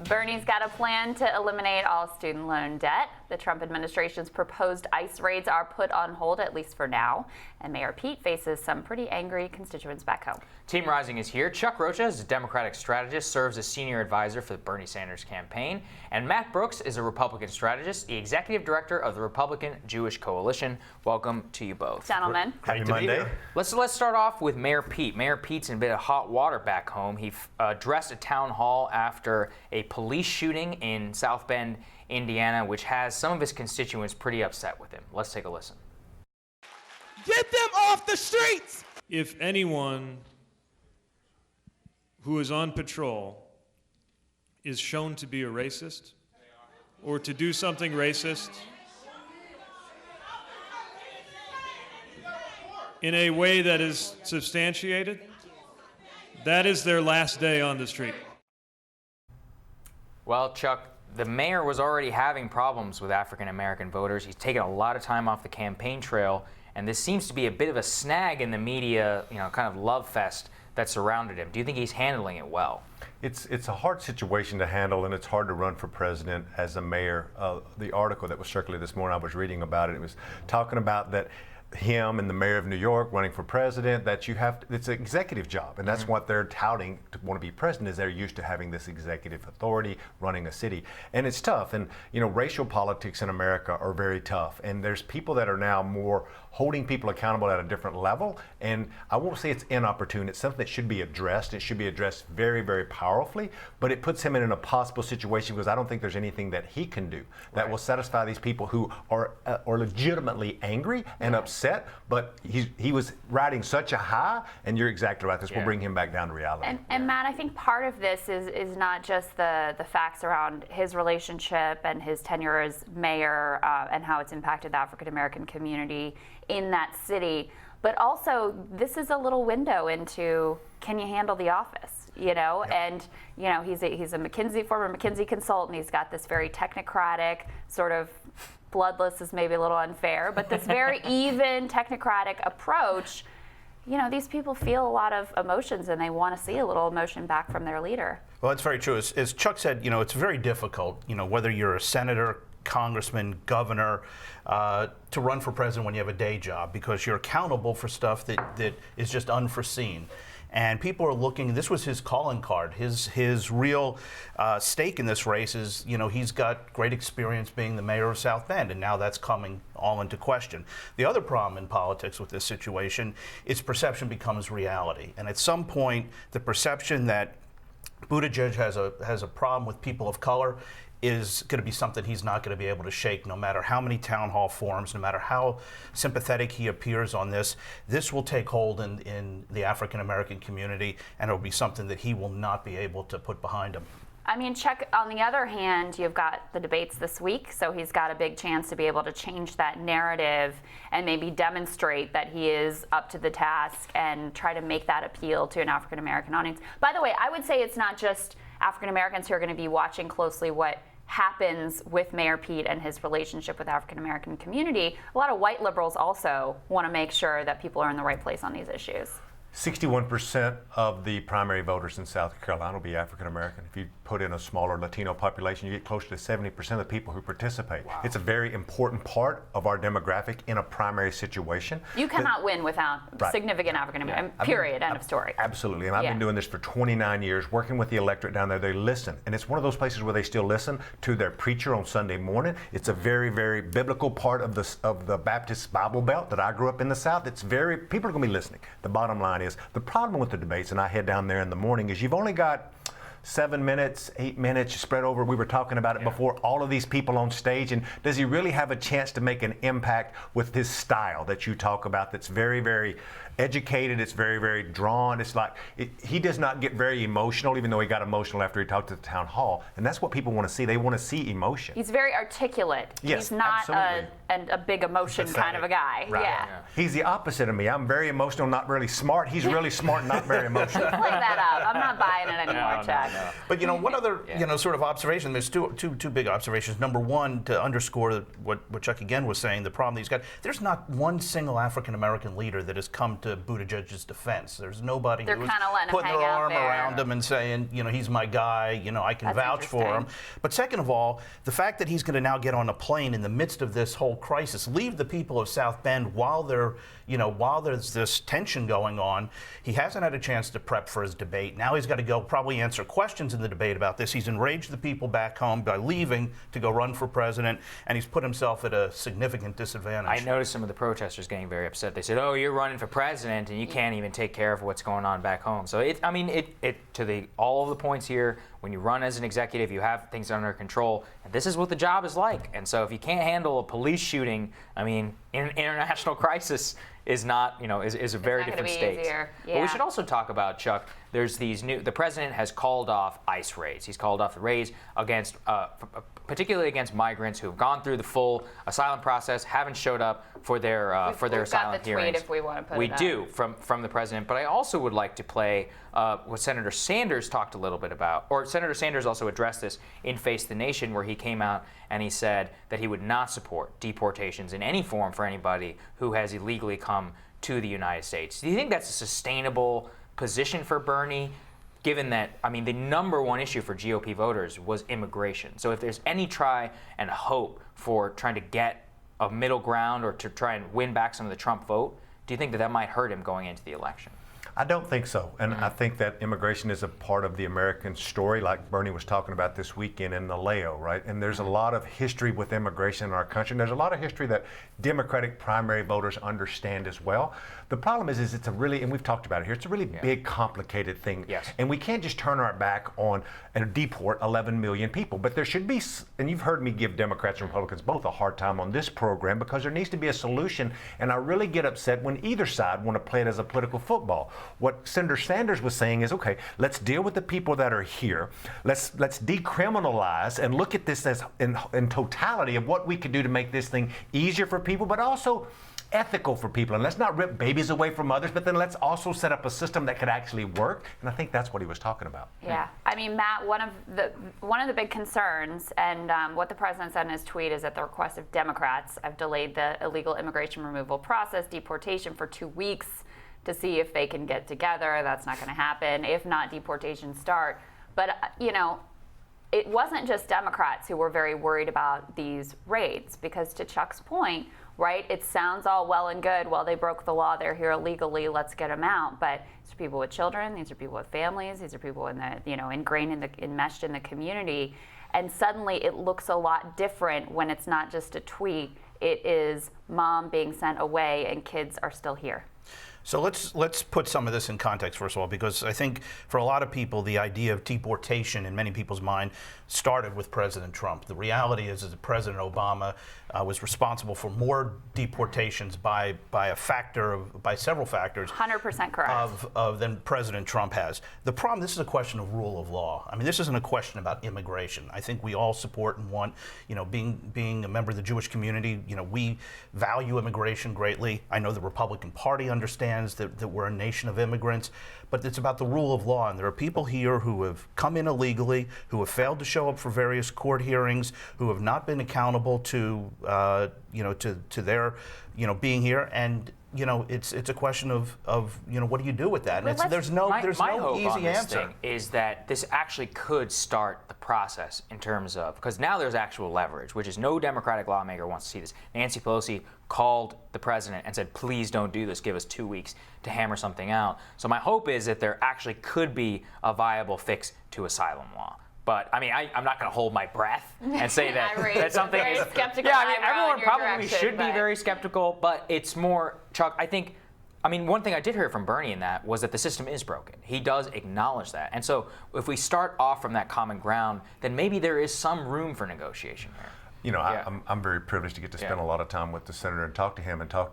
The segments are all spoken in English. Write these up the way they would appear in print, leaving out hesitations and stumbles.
Bernie's got a plan to eliminate all student loan debt. The Trump administration's proposed ICE raids are put on hold, at least for now. And Mayor Pete faces some pretty angry constituents back home. Team Rising is here. Chuck Rocha is a Democratic strategist, serves as senior advisor for the Bernie Sanders campaign. And Matt Brooks is a Republican strategist, the executive director of the Republican Jewish Coalition. Welcome to you both. Gentlemen. Happy Monday. Let's start off with Mayor Pete. Mayor Pete's in a bit of hot water back home. He addressed a town hall after a police shooting in South Bend, Indiana, which has some of his constituents pretty upset with him. Let's take a listen. Get them off the streets! If anyone who is on patrol is shown to be a racist or to do something racist in a way that is substantiated, that is their last day on the street. Well, Chuck, the mayor was already having problems with African American voters. He's taken a lot of time off the campaign trail, and this seems to be a bit of a snag in the media, kind of love fest that surrounded him. Do you think he's handling it well? It's a hard situation to handle, and it's hard to run for president as a mayor. The article that was circulated this morning, I was reading about it. It was talking about that him and the mayor of New York running for president, that it's an executive job, and that's what they're touting to want to be president, is they're used to having this executive authority running a city. And it's tough, and racial politics in America are very tough, and there's people that are now more holding people accountable at a different level, and I won't say it's inopportune. It's something that should be addressed. It should be addressed very, very powerfully, but it puts him in an impossible situation because I don't think there's anything that he can do that will satisfy these people who are legitimately angry and upset, but he was riding such a high, and you're exactly right. This will bring him back down to reality. And Matt, I think part of this is not just the facts around his relationship and his tenure as mayor and how it's impacted the African American community in that city, but also this is a little window into, can you handle the office? And he's a former McKinsey consultant. He's got this very technocratic, sort of bloodless is maybe a little unfair, but this very even technocratic approach. These people feel a lot of emotions, and they want to see a little emotion back from their leader. Well, that's very true. As Chuck said, it's very difficult, whether you're a senator, congressman, governor, to run for president when you have a day job, because you're accountable for stuff that is just unforeseen. And people are looking, this was his calling card. His real stake in this race is, he's got great experience being the mayor of South Bend, and now that's coming all into question. The other problem in politics with this situation is perception becomes reality. And at some point, the perception that Buttigieg has a problem with people of color is going to be something he's not going to be able to shake, no matter how many town hall forums, no matter how sympathetic he appears on this. This will take hold in the African American community, and it will be something that he will not be able to put behind him. I mean, Chuck, on the other hand, you've got the debates this week, so he's got a big chance to be able to change that narrative and maybe demonstrate that he is up to the task and try to make that appeal to an African American audience. By the way, I would say it's not just African Americans who are going to be watching closely what happens with Mayor Pete and his relationship with the African American community. A lot of white liberals also want to make sure that people are in the right place on these issues. 61% of the primary voters in South Carolina will be African American. If you put in a smaller Latino population, you get closer to 70% of the people who participate. Wow. It's a very important part of our demographic in a primary situation. You cannot win without significant African American, period, end of story. Absolutely, and I've been doing this for 29 years, working with the electorate down there. They listen, and it's one of those places where they still listen to their preacher on Sunday morning. It's a very, very biblical part of the Baptist Bible Belt that I grew up in the South. People are going to be listening. The bottom line is, the problem with the debates, and I head down there in the morning, is you've only got 7 minutes, 8 minutes spread over. We were talking about it before, all of these people on stage, and does he really have a chance to make an impact with his style that you talk about that's very, very educated, it's very, very drawn. It's like, he does not get very emotional, even though he got emotional after he talked to the town hall. And that's what people want to see. They want to see emotion. He's very articulate. Yes, he's not a big emotion kind of a guy. Right. Yeah. He's the opposite of me. I'm very emotional, not really smart. He's really smart, not very emotional. Play that up. I'm not buying it anymore, Chuck. But one other sort of observation. There's two big observations. Number one, to underscore what Chuck again was saying, the problem that he's got. There's not one single African American leader that has come to Buttigieg's defense. There's nobody They're who's kinda letting him putting their hang out arm there. around him and saying, he's my guy. I can That's vouch for him. interesting. But second of all, the fact that he's going to now get on a plane in the midst of this whole crisis, leave the people of South Bend while there's this tension going on. He hasn't had a chance to prep for his debate. Now he's got to go probably answer questions in the debate about this. He's enraged the people back home by leaving to go run for president, and he's put himself at a significant disadvantage. I noticed some of the protesters getting very upset. They said, "Oh, you're running for president, and you can't even take care of what's going on back home." So all of the points here. When you run as an executive, you have things under control, and this is what the job is like. And so, if you can't handle a police shooting, international crisis is not, is a very not gonna different be state. easier. But Yeah. we should also talk about, Chuck. There's the president has called off ICE raids. He's called off the raids against, particularly against migrants who have gone through the full asylum process, haven't showed up for their We've got asylum the tweet hearings. if we want to put We it up. do from the president, but I also would like to play what Senator Sanders talked a little bit about, or Senator Sanders also addressed this in Face the Nation, where he came out and he said that he would not support deportations in any form for anybody who has illegally come to the United States. Do you think that's a sustainable position for Bernie, given that, the number one issue for GOP voters was immigration? So if there's any try and hope for trying to get a middle ground or to try and win back some of the Trump vote, do you think that might hurt him going into the election? I don't think so. And I think that immigration is a part of the American story, like Bernie was talking about this weekend in Naleo, right? And there's a lot of history with immigration in our country. And there's a lot of history that Democratic primary voters understand as well. The problem is it's a really, and we've talked about it here, it's a really big, complicated thing. Yes. And we can't just turn our back on and deport 11 million people. But there should be, and you've heard me give Democrats and Republicans both a hard time on this program because there needs to be a solution. And I really get upset when either side want to play it as a political football. What Senator Sanders was saying is, okay, let's deal with the people that are here. Let's decriminalize and look at this as in totality of what we could do to make this thing easier for people, but also ethical for people. And let's not rip babies away from others, but then let's also set up a system that could actually work. And I think that's what he was talking about. Yeah, Matt, one of the big concerns, and what the president said in his tweet, is at the request of Democrats, I've delayed the illegal immigration removal process, deportation, for 2 weeks to see if they can get together. That's not going to happen. If not, deportation start. But it wasn't just Democrats who were very worried about these raids, because to Chuck's point, right, it sounds all well and good. Well, they broke the law, they're here illegally, let's get them out. But these are people with children, these are people with families, these are people in the, enmeshed in the community. And suddenly it looks a lot different when it's not just a tweet. It is mom being sent away and kids are still here. So let's put some of this in context, first of all, because I think for a lot of people, the idea of deportation in many people's mind started with President Trump. The reality is that President Obama was responsible for more deportations by several factors. 100% correct. Than President Trump has. The problem, this is a question of rule of law. This isn't a question about immigration. I think we all support and want, being a member of the Jewish community, we value immigration greatly. I know the Republican Party understands that we're a nation of immigrants, but it's about the rule of law. And there are people here who have come in illegally, who have failed to show up for various court hearings, who have not been accountable to their, being here. And it's a question of what do you do with that? And there's no hope easy on this answer. thing is that this actually could start the process in terms of, because now there's actual leverage, which is no Democratic lawmaker wants to see this. Nancy Pelosi called the president and said, please don't do this, give us 2 weeks to hammer something out. So my hope is that there actually could be a viable fix to asylum law. But I'm not going to hold my breath and say that that's something. Very skeptical. Yeah, eyebrow in everyone your probably direction, should be but- very skeptical, but it's more, Chuck. I think. One thing I did hear from Bernie in that was that the system is broken. He does acknowledge that, and so if we start off from that common ground, then maybe there is some room for negotiation here. I'm very privileged to get to spend a lot of time with the senator and talk to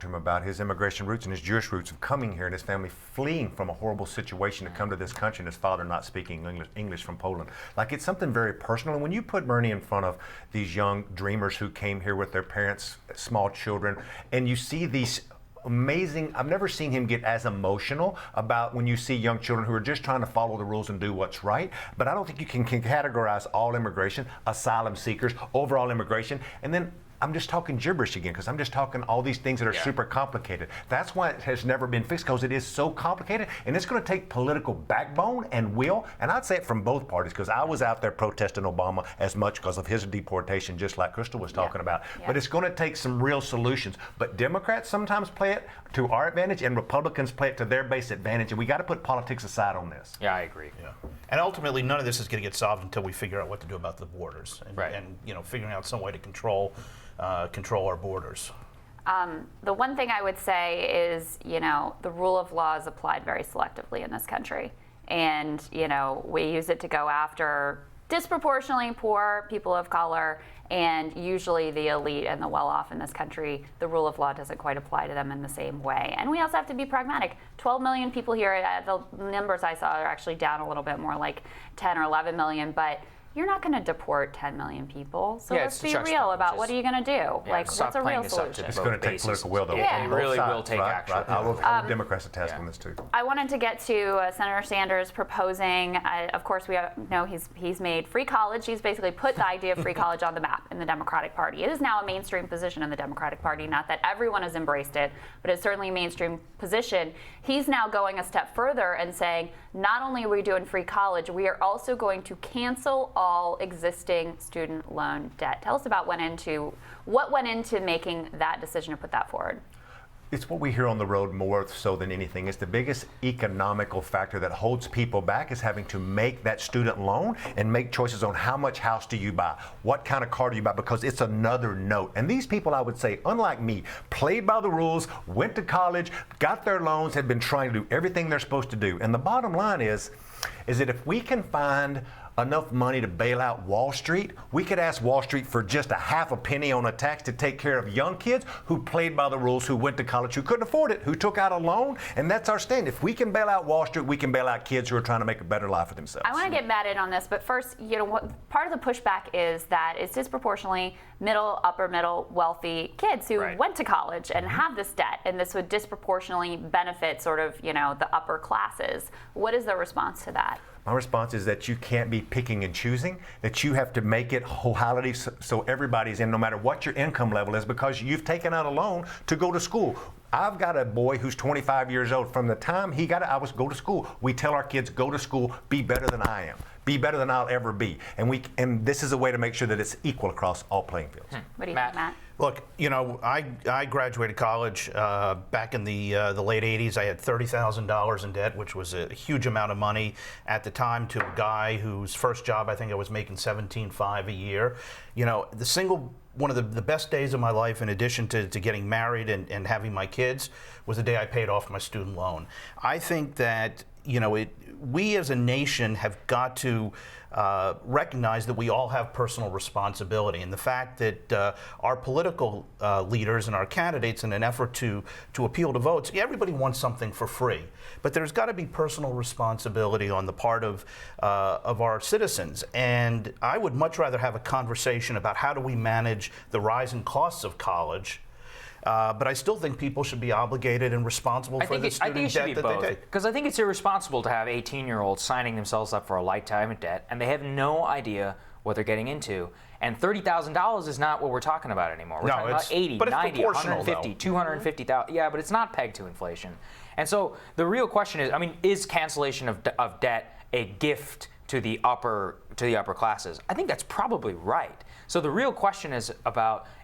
him about his immigration roots and his Jewish roots of coming here and his family fleeing from a horrible situation to come to this country and his father not speaking English from Poland. Like, it's something very personal. And when you put Bernie in front of these young dreamers who came here with their parents, small children, and you see these amazing. I've never seen him get as emotional about when you see young children who are just trying to follow the rules and do what's right. But I don't think you can categorize all immigration, asylum seekers, overall immigration, and then I'm just talking gibberish again because I'm just talking all these things that are super complicated. That's why it has never been fixed, because it is so complicated, and it's going to take political backbone and will. And I'd say it from both parties, because I was out there protesting Obama as much because of his deportation, just like Crystal was talking about. But it's going to take some real solutions. But Democrats sometimes play it to our advantage, and Republicans play it to their base advantage. And we got to put politics aside on this. Yeah, I agree. Yeah. And ultimately, none of this is going to get solved until we figure out what to do about the borders, and figuring out some way to control our borders. The one thing I would say is, the rule of law is applied very selectively in this country. And, we use it to go after disproportionately poor people of color, and usually the elite and the well-off in this country. The rule of law doesn't quite apply to them in the same way. And we also have to be pragmatic. 12 million people here, the numbers I saw are actually down a little bit, more like 10 or 11 million, but you're not going to deport 10 million people. So let's be real about what are you going to do? What's a real solution? It's going to take political will, though. Yeah. It really will take action. I will hold Democrats to task on this, too. I wanted to get to Senator Sanders proposing, of course, we know he's made free college. He's basically put the idea of free college on the map in the Democratic Party. It is now a mainstream position in the Democratic Party. Not that everyone has embraced it, but it's certainly a mainstream position. He's now going a step further and saying, not only are we doing free college, we are also going to cancel all existing student loan debt. Tell us about what went into making that decision to put that forward. It's what we hear on the road more so than anything. It's the biggest economical factor that holds people back, is having to make that student loan and make choices on how much house do you buy, what kind of car do you buy, because it's another note. And these people, I would say, unlike me, played by the rules, went to college, got their loans, had been trying to do everything they're supposed to do. And the bottom line is that if we can find enough money to bail out Wall Street, we could ask Wall Street for just a half a penny on a tax to take care of young kids who played by the rules, who went to college, who couldn't afford it, who took out a loan, and that's our stand. If we can bail out Wall Street, we can bail out kids who are trying to make a better life for themselves. I want to get Matt in on this, but first, part of the pushback is that it's disproportionately middle, upper middle, wealthy kids who went to college and have this debt, and this would disproportionately benefit sort of, the upper classes. What is the response to that? My response is that you can't be picking and choosing, that you have to make it wholeheartedly so everybody's in, no matter what your income level is, because you've taken out a loan to go to school. I've got a boy who's 25 years old. From the time he got it, I was go to school. We tell our kids, go to school, be better than I am, be better than I'll ever be. And this is a way to make sure that it's equal across all playing fields. What do you think, Matt? Look, I graduated college back in the late 80s. I had $30,000 in debt, which was a huge amount of money at the time, to a guy whose first job, I think I was making $17,500 a year. One of the best days of my life, in addition to getting married and having my kids, was the day I paid off my student loan. I think that we as a nation have got to recognize that we all have personal responsibility, and the fact that our political leaders and our candidates, in an effort to appeal to votes, everybody wants something for free, but there's got to be personal responsibility on the part of our citizens. And I would much rather have a conversation about how do we manage the rising costs of college. But I still think people should be obligated and responsible for the student debt that they take. Because I think it's irresponsible to have 18-year-olds signing themselves up for a lifetime of debt, and they have no idea what they're getting into. And $30,000 is not what we're talking about anymore. We're talking about 80, but 90, 150, 250,000. Yeah, but it's not pegged to inflation. And so the real question is cancellation of debt a gift to the upper classes? I think that's probably right. So the real question is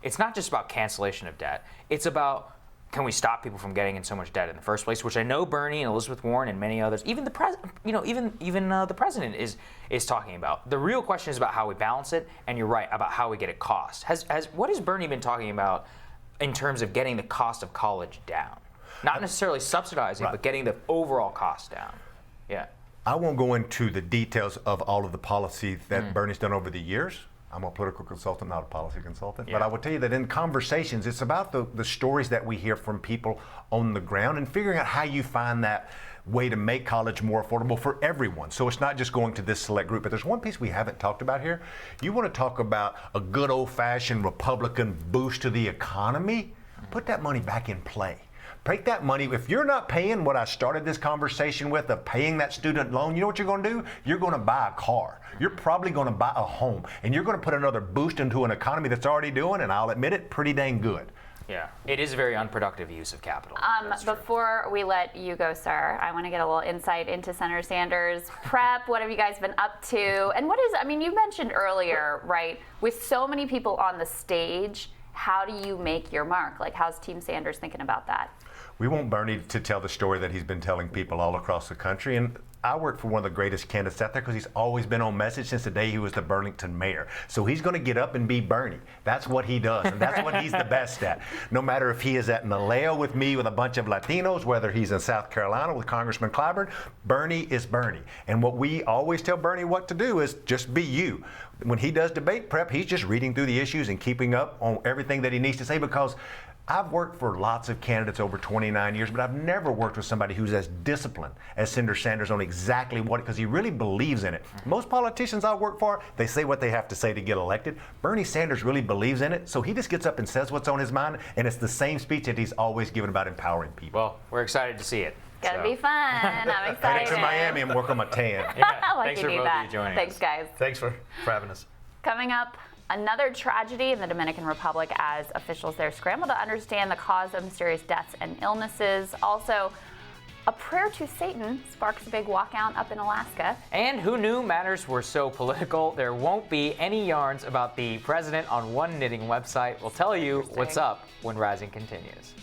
it's not just about cancellation of debt. It's about, can we stop people from getting in so much debt in the first place? Which I know Bernie and Elizabeth Warren and many others, even the the president is talking about. The real question is about how we balance it, and you're right about how we get it cost. What has Bernie been talking about in terms of getting the cost of college down? Not necessarily subsidizing, but getting the overall cost down. Yeah. I won't go into the details of all of the policy that Bernie's done over the years. I'm a political consultant, not a policy consultant. Yeah. But I will tell you that in conversations, it's about the stories that we hear from people on the ground and figuring out how you find that way to make college more affordable for everyone. So it's not just going to this select group. But there's one piece we haven't talked about here. You want to talk about a good old-fashioned Republican boost to the economy? Put that money back in play. Take that money. If you're not paying what I started this conversation with, of paying that student loan, you know what you're going to do? You're going to buy a car. You're probably going to buy a home. And you're going to put another boost into an economy that's already doing, and I'll admit it, pretty dang good. Yeah, it is a very unproductive use of capital. That's true. Before we let you go, sir, I want to get a little insight into Senator Sanders' prep. What have you guys been up to? And what is, I mean, you mentioned earlier, right, with so many people on the stage, how do you make your mark? Like, how's Team Sanders thinking about that? We want Bernie to tell the story that he's been telling people all across the country. And I work for one of the greatest candidates out there because he's always been on message since the day he was the Burlington mayor. So he's going to get up and be Bernie. That's what he does, and that's what he's the best at. No matter if he is at Naleo with me with a bunch of Latinos, whether he's in South Carolina with Congressman Clyburn, Bernie is Bernie. And what we always tell Bernie what to do is just be you. When he does debate prep, he's just reading through the issues and keeping up on everything that he needs to say, because I've worked for lots of candidates over 29 years, but I've never worked with somebody who's as disciplined as Senator Sanders on exactly what, because he really believes in it. Most politicians I work for, they say what they have to say to get elected. Bernie Sanders really believes in it, so he just gets up and says what's on his mind, and it's the same speech that he's always given about empowering people. Well, we're excited to see it. Gotta be fun. I'm excited. Headed to Miami and work on my tan. Like Thanks you for need both that. of you joining Thanks, us. guys. Thanks for having us. Coming up, another tragedy in the Dominican Republic as officials there scramble to understand the cause of mysterious deaths and illnesses. Also, a prayer to Satan sparks a big walkout up in Alaska. And who knew matters were so political? There won't be any yarns about the president on one knitting website. We'll tell you what's up when Rising continues.